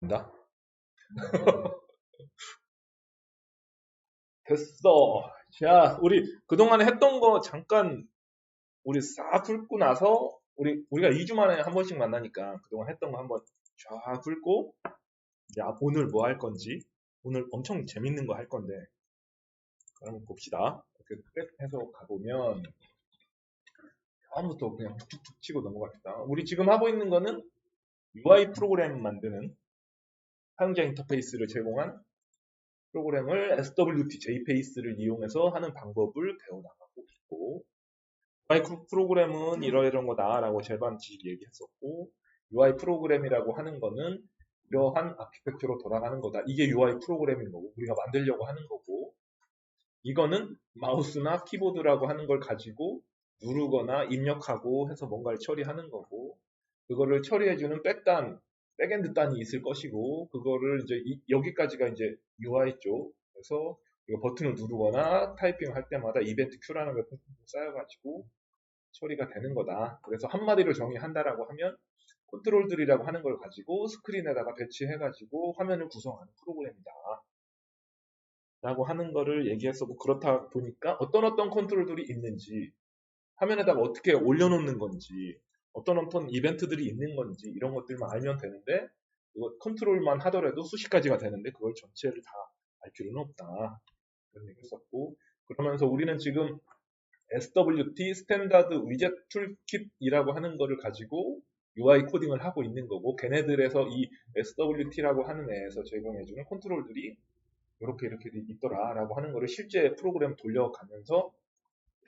다 됐어. 자, 우리 그동안에 했던 거 잠깐 우리 싹 훑고 나서 우리가 2주 만에 한 번씩 만나니까 그동안 했던 거 한번 쫙 훑고 야, 오늘 뭐 할 건지 오늘 엄청 재밌는 거 할 건데 그럼 봅시다. 이렇게 쭉 해서 가보면 처음부터 그냥 툭툭툭 치고 넘어갑시다. 우리 지금 하고 있는 거는 UI 프로그램 만드는 사용자 인터페이스를 제공한 프로그램을 SWT JPace를 이용해서 하는 방법을 배워나가고 있고 UI 프로그램은 이러이러한 거다라고 절반씩 얘기했었고 UI 프로그램이라고 하는 거는 이러한 아키텍처로 돌아가는 거다. 이게 UI 프로그램인 거고 우리가 만들려고 하는 거고 이거는 마우스나 키보드라고 하는 걸 가지고 누르거나 입력하고 해서 뭔가를 처리하는 거고 그거를 처리해주는 백엔드 단이 있을 것이고 그거를 이제 여기까지가 이제 UI 쪽 그래서 이거 버튼을 누르거나 타이핑 할 때마다 이벤트 큐라는 걸 쌓여가지고 처리가 되는 거다. 그래서 한마디로 정의한다라고 하면 컨트롤들이라고 하는 걸 가지고 스크린에다가 배치해가지고 화면을 구성하는 프로그램이다. 라고 하는 거를 얘기했었고 그렇다 보니까 어떤 컨트롤들이 있는지 화면에다가 어떻게 올려놓는 건지 어떤 이벤트들이 있는 건지 이런 것들만 알면 되는데 이거 컨트롤만 하더라도 수십 가지가 되는데 그걸 전체를 다 알 필요는 없다. 그런 얘기 했었고 그러면서 우리는 지금 SWT 스탠다드 위젯 툴킷이라고 하는 거를 가지고 UI 코딩을 하고 있는 거고 걔네들에서 이 SWT라고 하는 애에서 제공해주는 컨트롤들이 이렇게 있더라라고 하는 거를 실제 프로그램 돌려가면서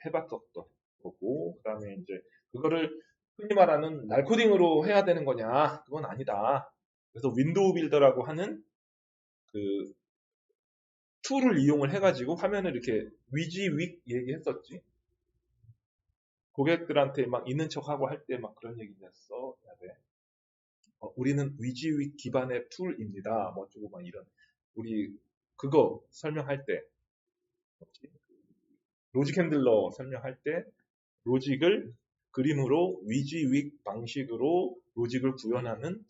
해봤었던 거고 그 다음에 이제 그거를 흔히 말하는 날 코딩으로 해야 되는 거냐 그건 아니다. 그래서 윈도우 빌더라고 하는 그 툴을 이용을 해가지고 화면을 이렇게 위지 윅 얘기했었지. 고객들한테 막 있는 척하고 할 때 막 그런 얘기 했어. 해야 돼. 우리는 위지 윅 기반의 툴입니다. 뭐 어쩌고 막 이런 우리 그거 설명할 때 로직 핸들러 설명할 때 로직을 그림으로 위지 윅 방식으로 로직을 구현하는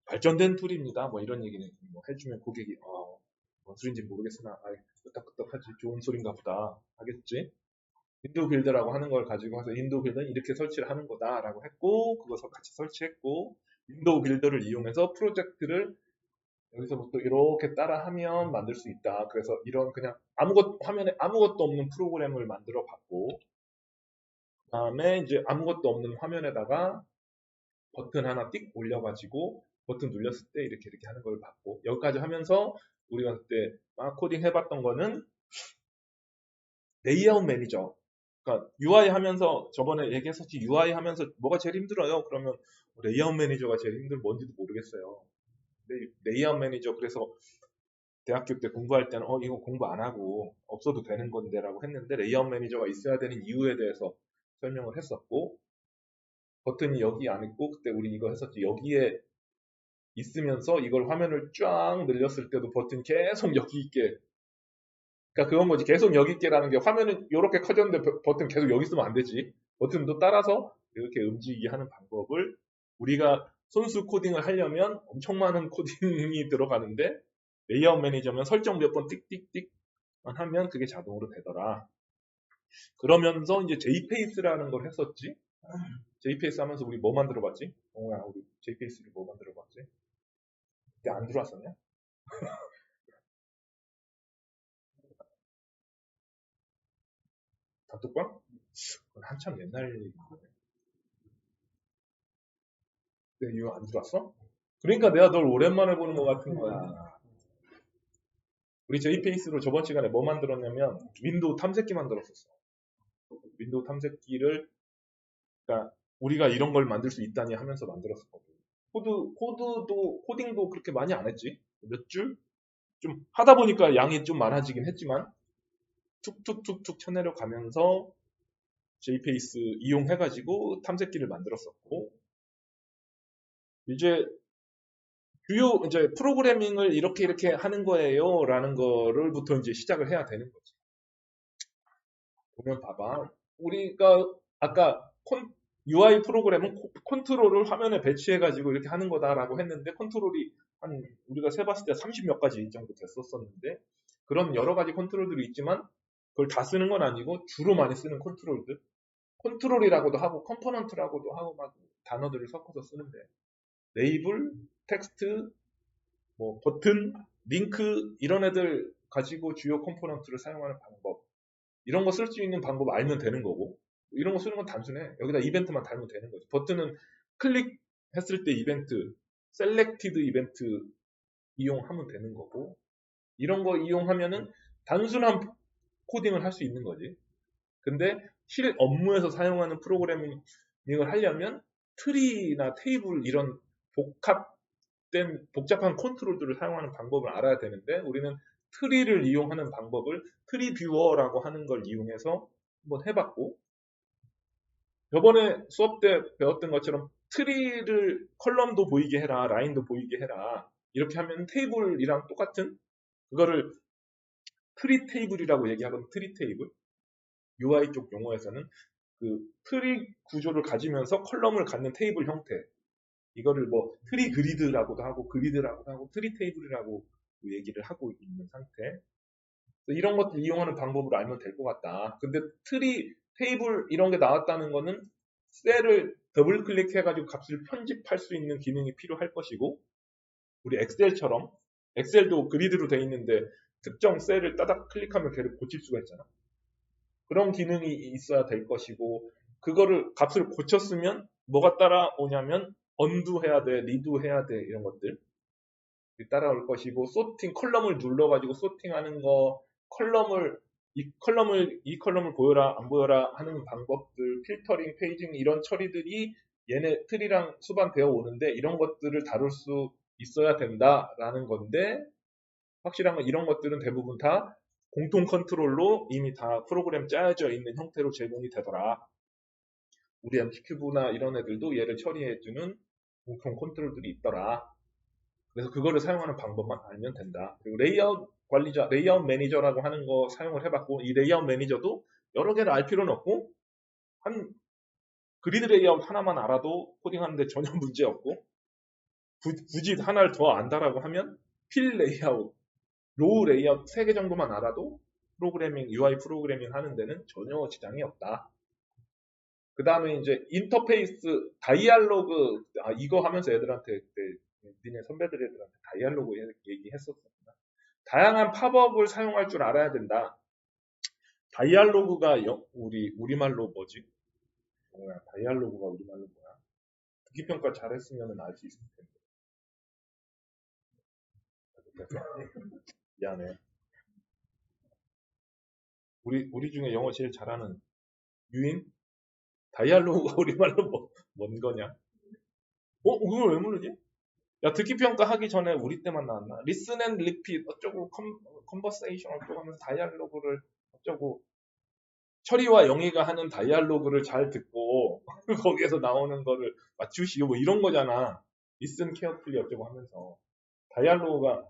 발전된 툴입니다. 뭐 이런 얘기는 뭐 해주면 고객이 뭔 소린지 모르겠으나 끄떡끄떡하지 좋은 소린가 보다 하겠지. 윈도우 빌더라고 하는 걸 가지고 와서 윈도우 빌더는 이렇게 설치를 하는 거다라고 했고 그것을 같이 설치했고 윈도우 빌더를 이용해서 프로젝트를 여기서부터 이렇게 따라하면 만들 수 있다. 그래서 이런 그냥 화면에 아무것도 없는 프로그램을 만들어 봤고 그다음에 이제 아무것도 없는 화면에다가 버튼 하나 띡 올려가지고 버튼 눌렸을 때 이렇게 하는 걸 봤고 여기까지 하면서 우리가 그때 막 코딩 해봤던 거는 레이아웃 매니저. 그러니까 UI 하면서 저번에 얘기했었지 UI 하면서 뭐가 제일 힘들어요? 그러면 레이아웃 매니저가 제일 뭔지도 모르겠어요. 레이아웃 매니저 그래서 대학교 때 공부할 때는 이거 공부 안 하고 없어도 되는 건데라고 했는데 레이아웃 매니저가 있어야 되는 이유에 대해서 설명을 했었고 버튼이 여기 안 있고 그때 우리 이거 했었지 여기에 있으면서 이걸 화면을 쫙 늘렸을 때도 버튼이 계속 여기 있게 그러니까 그건 거지 계속 여기 있게라는 게 화면은 이렇게 커졌는데 버튼 계속 여기 있으면 안 되지 버튼도 따라서 이렇게 움직이게 하는 방법을 우리가 손수 코딩을 하려면 엄청 많은 코딩이 들어가는데 레이아웃 매니저면 설정 몇 번 띡띡띡만 하면 그게 자동으로 되더라. 그러면서 이제 JPace라는 걸 했었지. JPace 하면서 우리 뭐 만들어봤지? 우리 JPace를 뭐 만들어봤지? 그때 안 들어왔었냐? 단톡방? 그건 한참 옛날 얘기인데. 근데 이거 안 들어왔어? 그러니까 내가 널 오랜만에 보는 것 같은 거야. 우리 JPace로 저번 시간에 뭐 만들었냐면 윈도우 탐색기 만들었었어. 윈도우 탐색기를 그러니까 우리가 이런 걸 만들 수 있다니 하면서 만들었었거든. 코딩도 그렇게 많이 안 했지. 몇 줄? 좀 하다 보니까 양이 좀 많아지긴 했지만 툭툭툭툭 쳐내려 가면서 JPace 이용해가지고 탐색기를 만들었었고 이제 주요 이제 프로그래밍을 이렇게 하는 거예요라는 거를부터 이제 시작을 해야 되는 거지. 보면 봐봐. 우리가 아까 UI 프로그램은 컨트롤을 화면에 배치해가지고 이렇게 하는 거다라고 했는데 컨트롤이 우리가 세봤을 때 30몇 가지 정도 됐었었는데 그런 여러 가지 컨트롤들이 있지만 그걸 다 쓰는 건 아니고 주로 많이 쓰는 컨트롤들 컨트롤이라고도 하고 컴포넌트라고도 하고 막 단어들을 섞어서 쓰는데 레이블, 텍스트, 뭐 버튼, 링크 이런 애들 가지고 주요 컴포넌트를 사용하는 방법 이런 거 쓸 수 있는 방법 알면 되는 거고 이런 거 쓰는 건 단순해. 여기다 이벤트만 달면 되는 거지. 버튼은 클릭했을 때 이벤트, 셀렉티드 이벤트 이용하면 되는 거고 이런 거 이용하면은 단순한 코딩을 할 수 있는 거지. 근데 실 업무에서 사용하는 프로그래밍을 하려면 트리나 테이블 이런 복잡한 컨트롤들을 사용하는 방법을 알아야 되는데 우리는 트리를 이용하는 방법을 트리 뷰어라고 하는 걸 이용해서 한번 해봤고 저번에 수업 때 배웠던 것처럼 트리를 컬럼도 보이게 해라, 라인도 보이게 해라 이렇게 하면 테이블이랑 똑같은 그거를 트리 테이블이라고 얘기하거든. 트리 테이블. UI 쪽 용어에서는 그 트리 구조를 가지면서 컬럼을 갖는 테이블 형태. 이거를 뭐 트리 그리드라고도 하고 그리드라고도 하고 트리 테이블이라고 얘기를 하고 있는 상태. 이런 것들 이용하는 방법을 알면 될 것 같다. 근데 트리 테이블 이런 게 나왔다는 거는 셀을 더블 클릭해가지고 값을 편집할 수 있는 기능이 필요할 것이고 우리 엑셀처럼 엑셀도 그리드로 돼 있는데 특정 셀을 따닥 클릭하면 걔를 고칠 수가 있잖아. 그런 기능이 있어야 될 것이고 그거를 값을 고쳤으면 뭐가 따라오냐면 언두 해야 돼, 리두 해야 돼 이런 것들 따라올 것이고 소팅 컬럼을 눌러가지고 소팅하는 거 이 컬럼을 보여라 안 보여라 하는 방법들 필터링 페이징 이런 처리들이 얘네 트리랑 수반되어 오는데 이런 것들을 다룰 수 있어야 된다라는 건데 확실한 건 이런 것들은 대부분 다 공통 컨트롤로 이미 다 프로그램 짜여져 있는 형태로 제공이 되더라. 우리 MC큐브나 이런 애들도 얘를 처리해주는 공통 컨트롤들이 있더라. 그래서 그거를 사용하는 방법만 알면 된다. 그리고 레이아웃 관리자, 레이아웃 매니저라고 하는 거 사용을 해봤고 이 레이아웃 매니저도 여러 개를 알 필요는 없고 한 그리드 레이아웃 하나만 알아도 코딩하는데 전혀 문제 없고 굳이 하나를 더 안다라고 하면 필 레이아웃, 로우 레이아웃 3개 정도만 알아도 프로그래밍, UI 프로그래밍 하는 데는 전혀 지장이 없다. 그 다음에 이제 인터페이스, 다이알로그, 이거 하면서 애들한테 그때 니네 선배들 애들한테 다이알로그 얘기했었구나. 다양한 팝업을 사용할 줄 알아야 된다. 다이알로그가 우리말로 뭐지? 뭐야, 다이알로그가 우리말로 뭐야? 듣기평가 잘했으면 알 수 있을 텐데. 미안해. 우리 중에 영어 제일 잘하는 유인? 다이알로그가 우리말로 뭔 거냐? 그걸 왜 모르지? 야, 듣기평가 하기 전에 우리 때만 나왔나? 리슨 앤 리핏 어쩌고 컨버세이션 어쩌고 하면서 다이알로그를 어쩌고 철이와 영희가 하는 다이알로그를 잘 듣고 거기에서 나오는 거를 맞추시오 뭐 이런 거잖아. 리슨 케어풀리 어쩌고 하면서 다이알로그가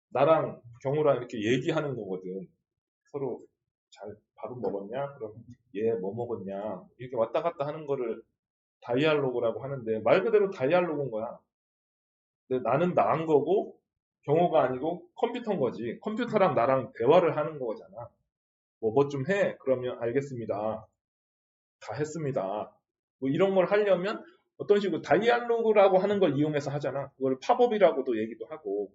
나랑 경우랑 이렇게 얘기하는 거거든. 서로 잘 밥은 먹었냐? 그럼 얘 뭐 먹었냐? 이렇게 왔다 갔다 하는 거를 다이알로그라고 하는데 말 그대로 다이알로그인 거야. 근데 나는 나인 거고 경호가 아니고 컴퓨터인 거지. 컴퓨터랑 나랑 대화를 하는 거잖아. 뭐 좀 해. 그러면 알겠습니다. 다 했습니다. 뭐 이런 걸 하려면 어떤 식으로 다이알로그라고 하는 걸 이용해서 하잖아. 그걸 팝업이라고도 얘기도 하고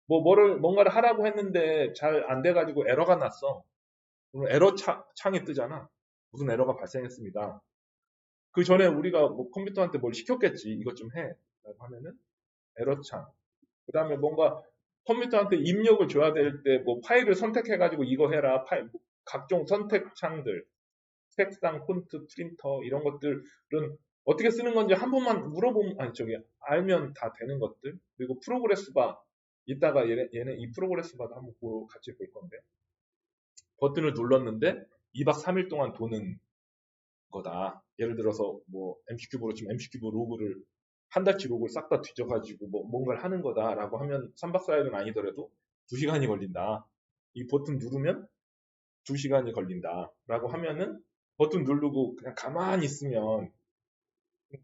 뭔가를 하라고 했는데 잘 안 돼가지고 에러가 났어. 그럼 에러 창이 뜨잖아. 무슨 에러가 발생했습니다. 그 전에 우리가 뭐 컴퓨터한테 뭘 시켰겠지. 이것 좀 해. 라고 하면은 에러창. 그 다음에 뭔가 컴퓨터한테 입력을 줘야 될 때 뭐 파일을 선택해가지고 이거 해라. 각종 선택창들, 색상, 폰트, 프린터 이런 것들은 어떻게 쓰는 건지 한 번만 물어보면 알면 다 되는 것들. 그리고 프로그레스 바 이따가 얘네 이 프로그레스 바도 한번 같이 볼 건데 버튼을 눌렀는데 2박 3일 동안 도는 거다. 예를 들어서 뭐 MC큐브로 지금 MC큐브 로그를 한 달치 로그를 싹 다 뒤져가지고 뭔가를 하는 거다라고 하면 3박 4일은 아니더라도 2시간이 걸린다. 이 버튼 누르면 2시간이 걸린다. 라고 하면은 버튼 누르고 그냥 가만히 있으면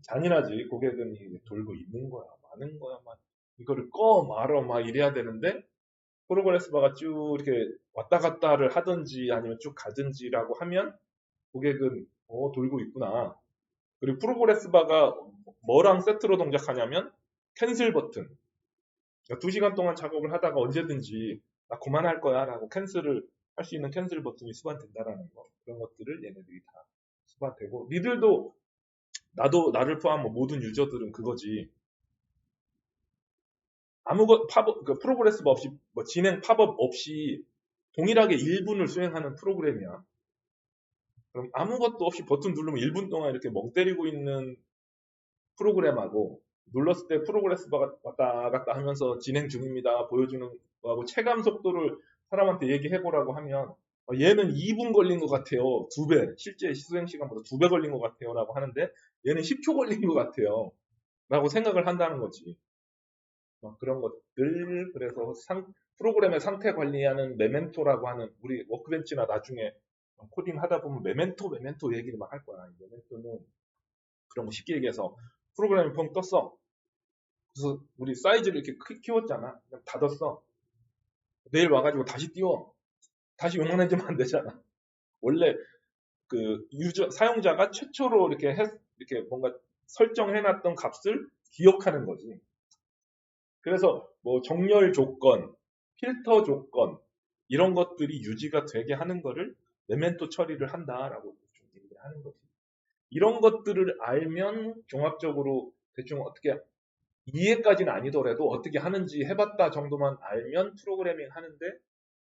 잔인하지. 고객은 이게 돌고 있는 거야, 많은 거야, 막 이거를 꺼 말어 막 이래야 되는데 프로그레스 바가 쭉 이렇게 왔다 갔다를 하든지 아니면 쭉 가든지라고 하면 고객은 돌고 있구나. 그리고 프로그레스 바가 뭐랑 세트로 동작하냐면 캔슬 버튼. 그러니까 2시간 동안 작업을 하다가 언제든지 나 그만할 거야 라고 캔슬을 할 수 있는 캔슬 버튼이 수반된다라는 거. 그런 것들을 얘네들이 다 수반되고 니들도 나를 포함한 모든 유저들은 그거지. 아무것 팝업 그 프로그레스 바 없이 뭐 진행 팝업 없이 동일하게 1분을 수행하는 프로그램이야. 그럼 아무것도 없이 버튼 누르면 1분 동안 이렇게 멍 때리고 있는 프로그램하고 눌렀을 때 프로그레스 바가 왔다 갔다 하면서 진행 중입니다. 보여주는 거하고 체감 속도를 사람한테 얘기해보라고 하면 얘는 2분 걸린 것 같아요. 2배. 실제 수행 시간보다 2배 걸린 것 같아요. 라고 하는데 얘는 10초 걸린 것 같아요. 라고 생각을 한다는 거지. 그런 것들. 그래서 프로그램의 상태 관리하는 메멘토라고 하는 우리 워크벤치나 나중에 코딩 하다 보면 메멘토 얘기를 막 할 거야. 메멘토는 그런 거 쉽게 얘기해서 프로그램이 펑 떴어. 그래서 우리 사이즈를 이렇게 키웠잖아. 그냥 닫았어. 내일 와가지고 다시 띄워. 다시 용만해지면 안 되잖아. 원래 그 사용자가 최초로 이렇게 뭔가 설정해놨던 값을 기억하는 거지. 그래서 뭐 정렬 조건, 필터 조건 이런 것들이 유지가 되게 하는 거를 메멘토 처리를 한다라고 좀 얘기를 하는 거지. 이런 것들을 알면 종합적으로 대충 어떻게 이해까지는 아니더라도 어떻게 하는지 해봤다 정도만 알면 프로그래밍 하는데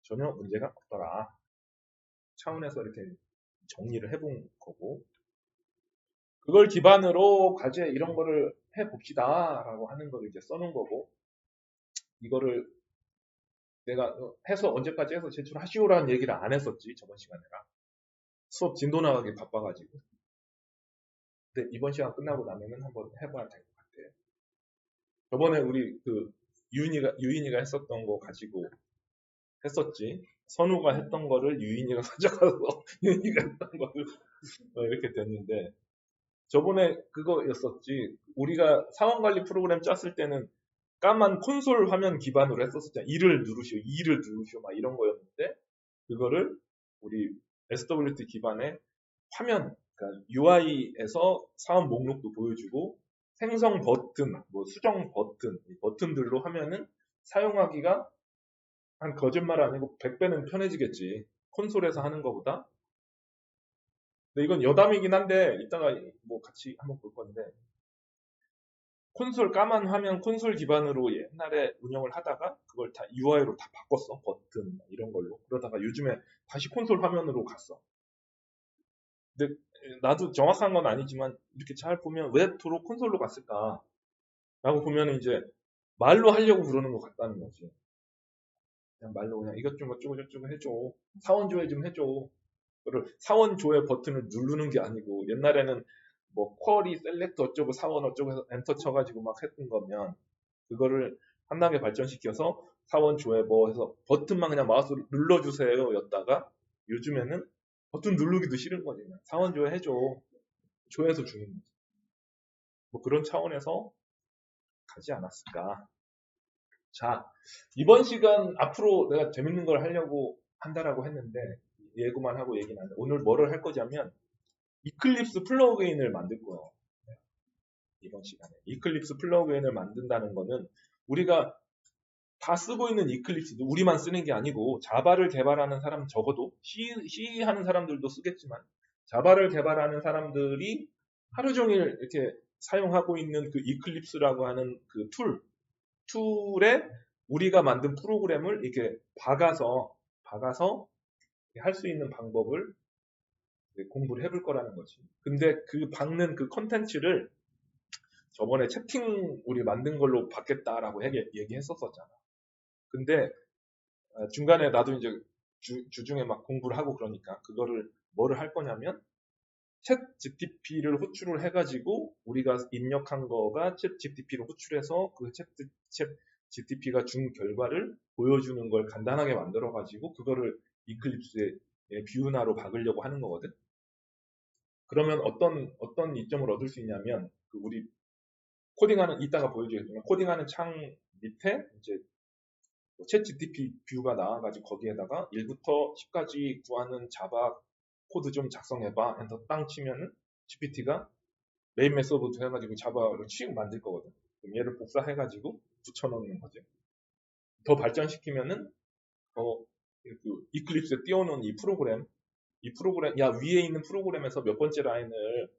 전혀 문제가 없더라. 차원에서 이렇게 정리를 해본 거고 그걸 기반으로 과제 이런 거를 해봅시다라고 하는 걸 이제 써놓은 거고 이거를 내가 해서 언제까지 해서 제출하시오라는 얘기를 안 했었지 저번 시간에라 수업 진도 나가기 바빠가지고 근데 이번 시간 끝나고 나면은 한번 해봐야 될 것 같아. 저번에 우리 그 유인이가 했었던 거 가지고 했었지. 선우가 했던 거를 유인이가 가져가서 유인이가 했던 거를 이렇게 됐는데 저번에 그거였었지. 우리가 사원관리 프로그램 짰을 때는 까만 콘솔 화면 기반으로 했었잖아. 1을 누르시오, 2를 누르시오 막 이런 거였는데 그거를 우리 SWT 기반의 화면, 그러니까 UI에서 사원 목록도 보여주고 생성 버튼, 뭐 수정 버튼, 이 버튼들로 하면은 사용하기가 한 거짓말 아니고 100배는 편해지겠지. 콘솔에서 하는 것보다. 근데 이건 여담이긴 한데 이따가 뭐 같이 한번 볼 건데 콘솔 까만 화면 콘솔 기반으로 옛날에 운영을 하다가 그걸 다 UI로 다 바꿨어. 버튼 이런 걸로. 그러다가 요즘에 다시 콘솔 화면으로 갔어. 근데 나도 정확한 건 아니지만 이렇게 잘 보면 왜 도로 콘솔로 갔을까? 라고 보면 이제 말로 하려고 그러는 것 같다는 거지. 그냥 말로 그냥 이것 좀 어쩌고 저쩌고 해줘. 사원 조회 좀 해줘. 그걸 사원 조회 버튼을 누르는 게 아니고 옛날에는 뭐 쿼리 셀렉트 어쩌고 사원 어쩌고 해서 엔터 쳐가지고 막 했던 거면 그거를 한 단계 발전시켜서 사원 조회 뭐 해서 버튼만 그냥 마우스로 눌러주세요 였다가 요즘에는 버튼 누르기도 싫은 거지. 그냥 사원 조회 해줘. 조회해서 주는 거지. 뭐 그런 차원에서 가지 않았을까. 자, 이번 시간 앞으로 내가 재밌는 걸 하려고 한다라고 했는데 예고만 하고 얘기는 안 해. 오늘 뭐를 할 거냐면 이클립스 플러그인을 만들 거예요. 이번 시간에. 이클립스 플러그인을 만든다는 거는 우리가 다 쓰고 있는 이클립스도 우리만 쓰는 게 아니고 자바를 개발하는 사람 적어도 C 하는 사람들도 쓰겠지만 자바를 개발하는 사람들이 하루 종일 이렇게 사용하고 있는 그 이클립스라고 하는 그 툴에 우리가 만든 프로그램을 이렇게 박아서 할 수 있는 방법을 공부를 해볼 거라는 거지. 근데 그 박는 그 컨텐츠를 저번에 채팅 우리 만든 걸로 받겠다라고 얘기했었잖아. 근데 중간에 나도 이제 주중에 막 공부를 하고 그러니까 그거를 뭐를 할 거냐면 챗 GTP를 호출을 해가지고 우리가 입력한 거가 챗 GTP를 호출해서 그 챗 GTP가 준 결과를 보여주는 걸 간단하게 만들어가지고 그거를 이클립스에 뷰나로 박으려고 하는 거거든. 그러면 어떤 이점을 얻을 수 있냐면 그 우리 코딩하는 이따가 보여주겠지만 코딩하는 창 밑에 이제 챗 GTP 뷰가 나와가지고 거기에다가 1부터 10까지 구하는 자바 코드 좀 작성해봐. 엔터 땅 치면은 GPT가 메인 메서드 해가지고 자바로 씩 만들 거거든. 그럼 얘를 복사해가지고 붙여넣는 거지. 더 발전시키면은 그 이클립스에 띄워놓은 이 프로그램 야 위에 있는 프로그램에서 몇 번째 라인을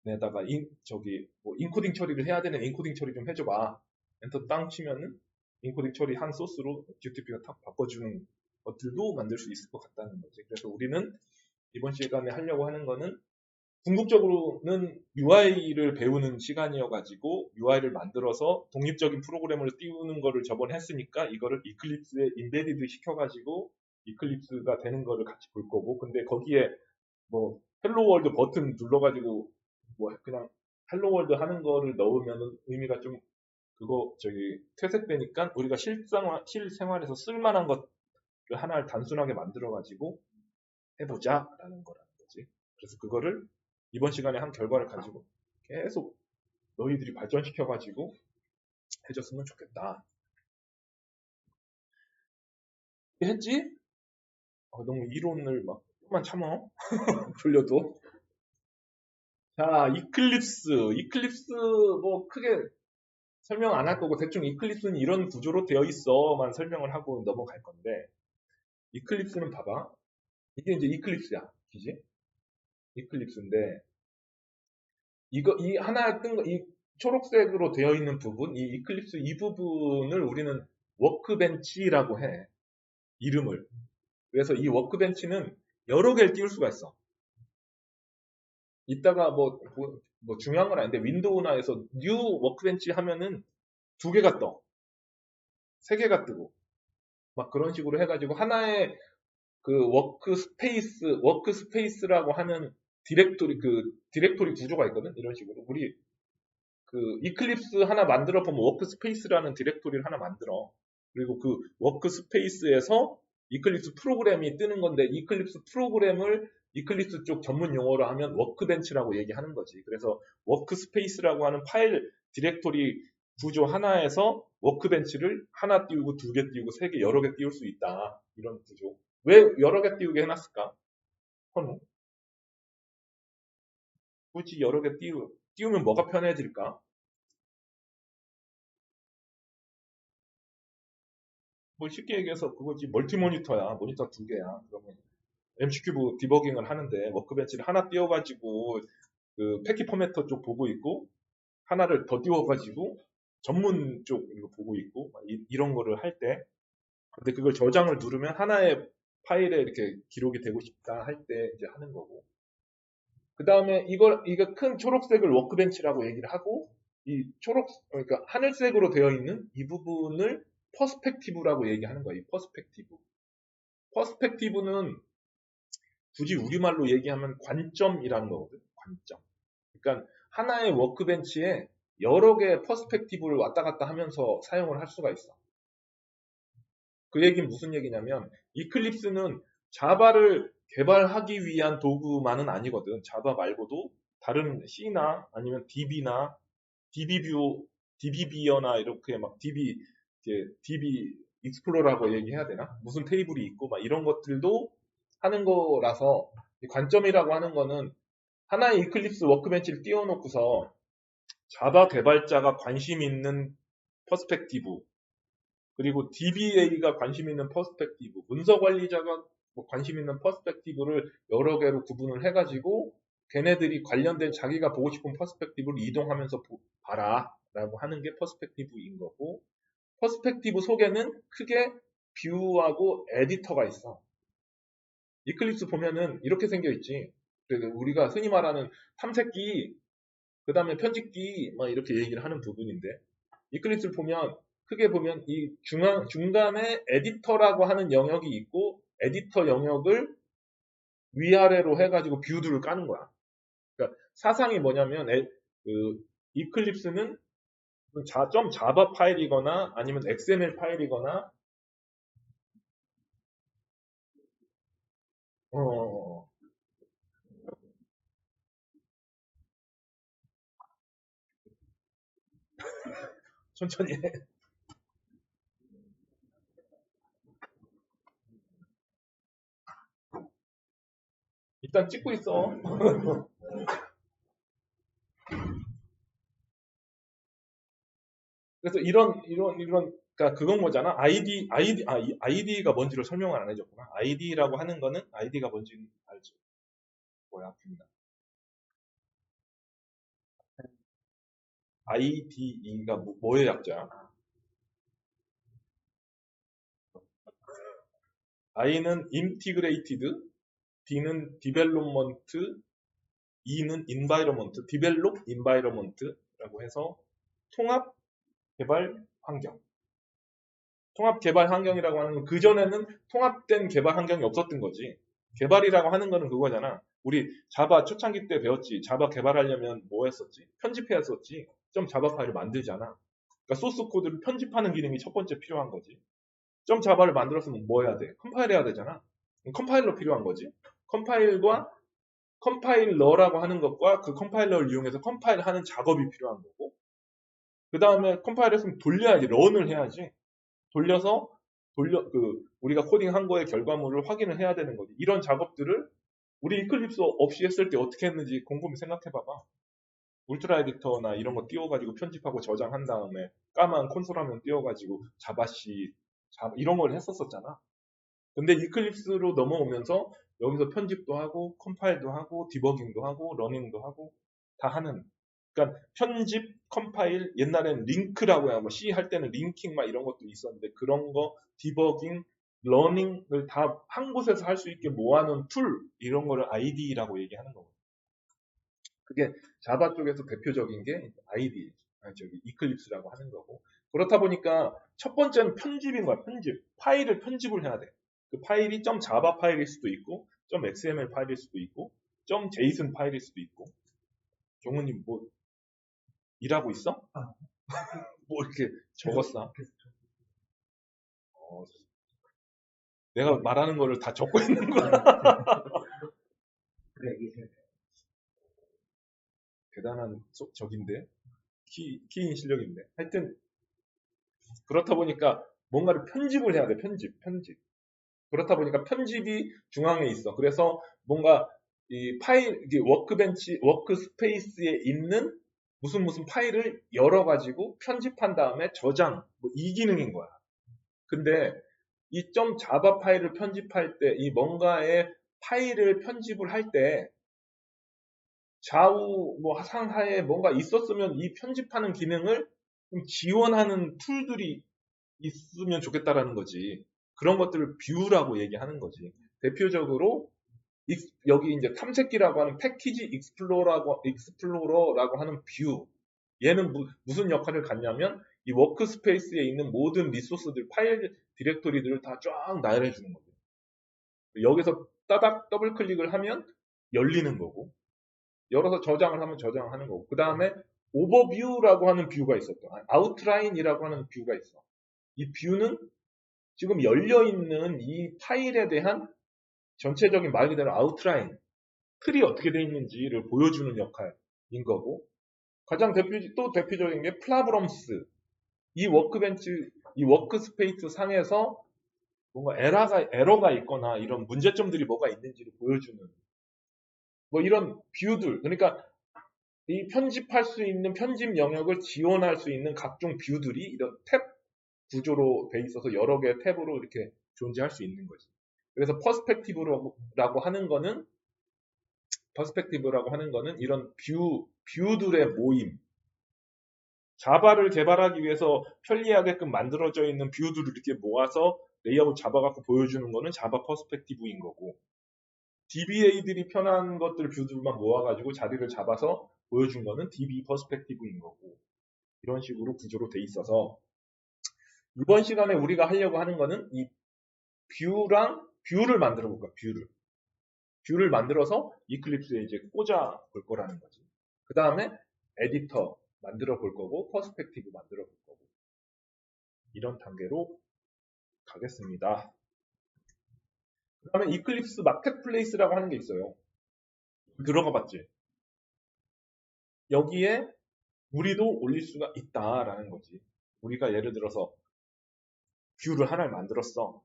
내다가 인코딩 처리를 해야 되는 인코딩 처리 좀 해줘봐. 엔터 땅 치면은 인코딩 처리 한 소스로 GTP가 탁 바꿔주는 것들도 만들 수 있을 것 같다는 거지. 그래서 우리는 이번 시간에 하려고 하는 거는 궁극적으로는 UI를 배우는 시간이어가지고 UI를 만들어서 독립적인 프로그램을 띄우는 거를 저번에 했으니까 이거를 이클립스에 인베디드 시켜가지고 이클립스가 되는 거를 같이 볼 거고 근데 거기에 뭐 헬로 월드 버튼 눌러가지고 뭐 그냥 헬로 월드 하는 거를 넣으면은 의미가 좀 그거 퇴색되니까 우리가 실생활에서 쓸만한 것을 하나를 단순하게 만들어가지고 해보자라는 거라는 거지. 그래서 그거를 이번 시간에 한 결과를 가지고 계속 너희들이 발전시켜가지고 해줬으면 좋겠다. 했지? 너무 이론을 막 조금만 참어. 돌려도. 자, 이클립스 뭐 크게 설명 안 할 거고 대충 이클립스는 이런 구조로 되어 있어만 설명을 하고 넘어갈 건데 이클립스는 봐봐. 이게 이제 이클립스야. 그지? 이클립스인데 이 하나 뜬 거, 이 초록색으로 되어 있는 부분, 이 이클립스 이 부분을 우리는 워크벤치라고 해. 이름을. 그래서 이 워크벤치는 여러 개를 띄울 수가 있어. 이따가 뭐 중요한 건 아닌데 윈도우나 해서 뉴 워크벤치 하면은 두 개가 떠. 세 개가 뜨고. 막 그런 식으로 해가지고 하나의 그 워크스페이스라고 하는 디렉토리 구조가 있거든. 이런 식으로. 우리 그 이클립스 하나 만들어 보면 워크스페이스라는 디렉토리를 하나 만들어. 그리고 그 워크스페이스에서 이클립스 프로그램이 뜨는 건데 이클립스 프로그램을 이클립스 쪽 전문 용어로 하면 워크벤치라고 얘기하는 거지. 그래서 워크스페이스라고 하는 파일 디렉토리 구조 하나에서 워크벤치를 하나 띄우고 두 개 띄우고 세 개 여러 개 띄울 수 있다. 이런 구조. 왜 여러 개 띄우게 해놨을까? 헌우. 굳이 여러 개 띄우면 뭐가 편해질까? 뭐 쉽게 얘기해서 그거지 멀티 모니터야. 모니터 두 개야. 그러면 MC큐브 디버깅을 하는데 워크벤치를 하나 띄워가지고 그 패킷 포매터 쪽 보고 있고 하나를 더 띄워가지고 전문 쪽 이거 보고 있고 이런 거를 할 때 근데 그걸 저장을 누르면 하나의 파일에 이렇게 기록이 되고 싶다 할 때 이제 하는 거고 그 다음에 이거 큰 초록색을 워크벤치라고 얘기를 하고 그러니까 하늘색으로 되어 있는 이 부분을 퍼스펙티브라고 얘기하는 거예요. 이 퍼스펙티브. 퍼스펙티브는 굳이 우리말로 얘기하면 관점이라는 거거든. 관점. 그러니까 하나의 워크벤치에 여러 개의 퍼스펙티브를 왔다 갔다 하면서 사용을 할 수가 있어. 그 얘기는 무슨 얘기냐면 이클립스는 자바를 개발하기 위한 도구만은 아니거든. 자바 말고도 다른 C나 아니면 DB나 DB뷰, DB비어나 이렇게 막 DB 익스플로러라고 얘기해야 되나? 무슨 테이블이 있고 막 이런 것들도 하는 거라서 관점이라고 하는 거는 하나의 이클립스 워크벤치를 띄워놓고서 자바 개발자가 관심 있는 퍼스펙티브 그리고 DBA가 관심 있는 퍼스펙티브, 문서 관리자가 뭐 관심 있는 퍼스펙티브를 여러 개로 구분을 해가지고 걔네들이 관련된 자기가 보고 싶은 퍼스펙티브를 이동하면서 봐라 라고 하는 게 퍼스펙티브인 거고 퍼스펙티브 속에는 크게 뷰하고 에디터가 있어. 이클립스 보면은 이렇게 생겨 있지. 우리가 흔히 말하는 탐색기, 그 다음에 편집기, 막 이렇게 얘기를 하는 부분인데, 이클립스를 보면, 크게 보면 이 중간에 에디터라고 하는 영역이 있고, 에디터 영역을 위아래로 해가지고 뷰들을 까는 거야. 그러니까 사상이 뭐냐면, 이클립스는 점 자바 파일이거나 아니면 XML 파일이거나, 어, 천천히 해. 일단 찍고 있어. 그래서 그러니까 그건 뭐잖아. 아이디가 뭔지를 설명을 안 해줬구나. 아이디라고 하는 거는 아이디가 뭔지는 알죠. 뭐야, 아픕니다. IDE가 뭐의 약자야? I는 integrated, D는 development, E는 environment, develop environment라고 해서 통합 개발 환경. 통합 개발 환경이라고 하는 건 그전에는 통합된 개발 환경이 없었던 거지. 개발이라고 하는 거는 그거잖아. 우리 자바 초창기 때 배웠지. 자바 개발하려면 뭐 했었지? 편집해야 했었지. 점 자바 파일을 만들잖아. 그러니까 소스 코드를 편집하는 기능이 첫 번째 필요한 거지. 점 자바를 만들었으면 뭐 해야 돼? 컴파일 해야 되잖아. 컴파일러 필요한 거지. 컴파일과 컴파일러라고 하는 것과 그 컴파일러를 이용해서 컴파일하는 작업이 필요한 거고, 그 다음에 컴파일했으면 돌려야지. 런을 해야지. 돌려서 우리가 코딩한 거의 결과물을 확인을 해야 되는 거지. 이런 작업들을 우리 이클립스 없이 했을 때 어떻게 했는지 곰곰이 생각해 봐봐. 울트라 에디터나 이런 거 띄워가지고 편집하고 저장한 다음에 까만 콘솔 화면 띄워가지고 자바시 이런 걸 했었잖아. 근데 이클립스로 넘어오면서 여기서 편집도 하고 컴파일도 하고 디버깅도 하고 러닝도 하고 다 하는, 그러니까 편집, 컴파일, 옛날에는 링크라고 해야 뭐 C 할 때는 링킹 막 이런 것도 있었는데 그런 거 디버깅, 러닝을 다 한 곳에서 할 수 있게 모아놓은 툴, 이런 거를 IDE라고 얘기하는 거거든요. 그게 자바 쪽에서 대표적인 게 IDE, 이클립스라고 하는 거고. 그렇다 보니까 첫 번째는 편집인 거야. 편집. 파일을 편집을 해야 돼. 그 파일이 .java 파일일 수도 있고 .xml 파일일 수도 있고 .json 파일일 수도 있고. 종훈님 뭐 일하고 있어? 뭐 이렇게 적었어? 내가 말하는 거를 다 적고 있는 거야. 대단한 적인데 키인 실력인데. 하여튼 그렇다 보니까 뭔가를 편집을 해야 돼. 편집. 그렇다 보니까 편집이 중앙에 있어. 그래서 뭔가 이 파일, 이게 워크벤치, 워크스페이스에 있는 무슨 파일을 열어가지고 편집한 다음에 저장, 뭐 이 기능인 거야. 근데 이 .java 파일을 편집할 때, 이 뭔가의 파일을 편집을 할 때 좌우 뭐 상하에 뭔가 있었으면 이 편집하는 기능을 좀 지원하는 툴들이 있으면 좋겠다라는 거지. 그런 것들을 뷰라고 얘기하는 거지. 대표적으로 여기 이제 탐색기라고 하는 패키지 익스플로러라고 하는 뷰. 얘는 무슨 역할을 갖냐면 이 워크스페이스에 있는 모든 리소스들, 파일 디렉토리들을 다 쫙 나열해 주는 거죠. 여기서 따닥 더블 클릭을 하면 열리는 거고, 열어서 저장을 하면 저장하는 거고, 그 다음에 오버뷰라고 하는 뷰가 있었던, 아웃라인이라고 하는 뷰가 있어. 이 뷰는 지금 열려있는 이 파일에 대한 전체적인 말 그대로 아웃라인, 틀이 어떻게 되어 있는지를 보여주는 역할인 거고, 가장 대표적인 게 플라브럼스. 이 워크벤치, 이 워크스페이스 상에서 뭔가 에러가 있거나 이런 문제점들이 뭐가 있는지를 보여주는 뭐 이런 뷰들. 그러니까 이 편집할 수 있는 편집 영역을 지원할 수 있는 각종 뷰들이 이런 탭 구조로 돼 있어서 여러 개의 탭으로 이렇게 존재할 수 있는 거지. 그래서 퍼스펙티브라고 하는 거는 이런 뷰들의 모임. 자바를 개발하기 위해서 편리하게끔 만들어져 있는 뷰들을 이렇게 모아서 레이아웃 잡아갖고 보여주는 거는 자바 퍼스펙티브인 거고, DBA들이 편한 것들 뷰들만 모아가지고 자리를 잡아서 보여준 거는 DB 퍼스펙티브인 거고, 이런 식으로 구조로 돼 있어서 이번 시간에 우리가 하려고 하는 거는 이 뷰를 만들어 볼까. 뷰를 만들어서 이클립스에 이제 꽂아 볼 거라는 거지. 그 다음에 에디터 만들어 볼 거고, 퍼스펙티브 만들어 볼 거고, 이런 단계로 가겠습니다. 그 다음에 이클립스 마켓플레이스라고 하는 게 있어요. 들어가 봤지? 여기에 우리도 올릴 수가 있다라는 거지. 우리가 예를 들어서 뷰를 하나를 만들었어.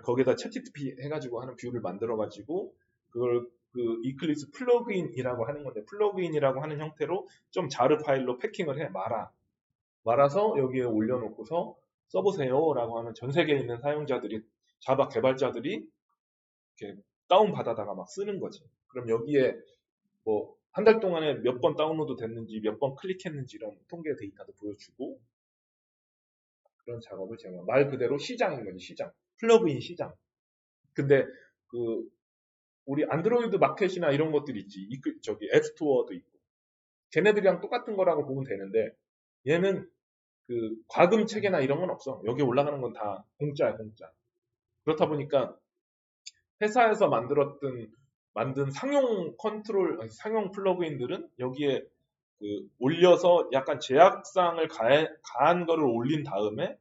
거기에다 챗GPT 해가지고 하는 뷰를 만들어가지고 그걸 그 이클립스 플러그인이라고 하는 건데 플러그인이라고 하는 형태로 좀 자르 파일로 패킹을 해 말아서 여기에 올려놓고서 써보세요라고 하면 전 세계에 있는 사용자들이 자바 개발자들이 이렇게 다운 받아다가 막 쓰는 거지. 그럼 여기에 뭐 한 달 동안에 몇 번 다운로드 됐는지 몇 번 클릭했는지 이런 통계 데이터도 보여주고 그런 작업을 제가 말 그대로 시장인 거지 시장. 플러그인 시장. 근데 그 우리 안드로이드 마켓이나 이런 것들 있지. 저기 앱스토어도 있고. 걔네들이랑 똑같은 거라고 보면 되는데 얘는 그 과금 체계나 이런 건 없어. 여기 올라가는 건 다 공짜야, 공짜. 그렇다 보니까 회사에서 만든 상용 컨트롤, 상용 플러그인들은 여기에 그 올려서 약간 제약사항을 가한 거를 올린 다음에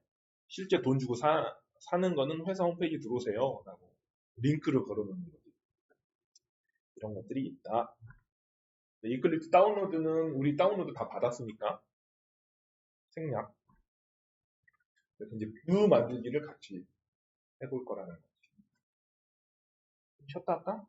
실제 돈 주고 사는 거는 회사 홈페이지 들어오세요. 라고 링크를 걸어놓는 거지. 이런 것들이 있다. 이클립스 다운로드는 우리 다운로드 다 받았으니까 생략. 그래서 이제 뷰 만들기를 같이 해볼 거라는 거. 쉬었다 할까?